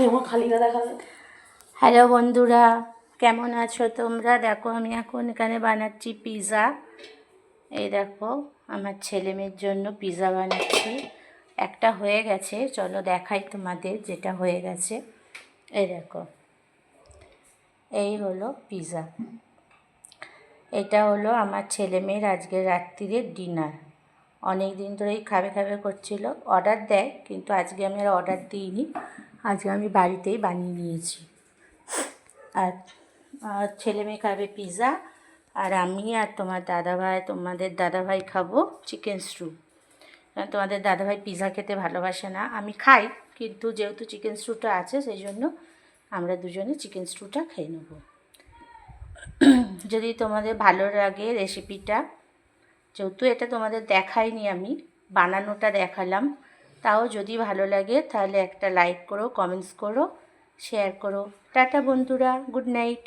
আমার খালিটা দেখাবে। হ্যালো বন্ধুরা, কেমন আছো তোমরা? দেখো আমি এখন এখানে বানাচ্ছি পিৎজা। এই দেখো আমার ছেলে মেয়ের জন্য পিৎজা বানাচ্ছি। একটা হয়ে গেছে, চলো দেখাই তোমাদের যেটা হয়ে গেছে। এই দেখো, এই হলো পিৎজা। এটা হলো আমার ছেলে মেয়ের আজকে রাত্রিরের ডিনার। অনেক দিন ধরেই খাবে খাবে করছিল, অর্ডার দেয়, কিন্তু আজকে আমি আর অর্ডার দিইনি, আজকে আমি বাড়িতেই বানিয়ে নিয়েছি। আর ছেলে মেয়ে খাবে পিৎজা, আর আমি আর তোমাদের দাদাভাই খাবো চিকেন স্ট্যু। তোমাদের দাদাভাই পিৎজা খেতে ভালোবাসে না, আমি খাই, কিন্তু যেহেতু চিকেন স্ট্যুটা আছে সেই জন্য আমরা দুজনে চিকেন স্ট্যুটা খেয়ে নেব। যদি তোমাদের ভালো লাগে রেসিপিটা, যেহেতু এটা তোমাদের দেখাইনি, আমি বানানোটা দেখালাম, তাও যদি ভালো লাগে তাহলে একটা লাইক করো, কমেন্টস করো, শেয়ার করো। টাটা বন্ধুরা, গুড নাইট।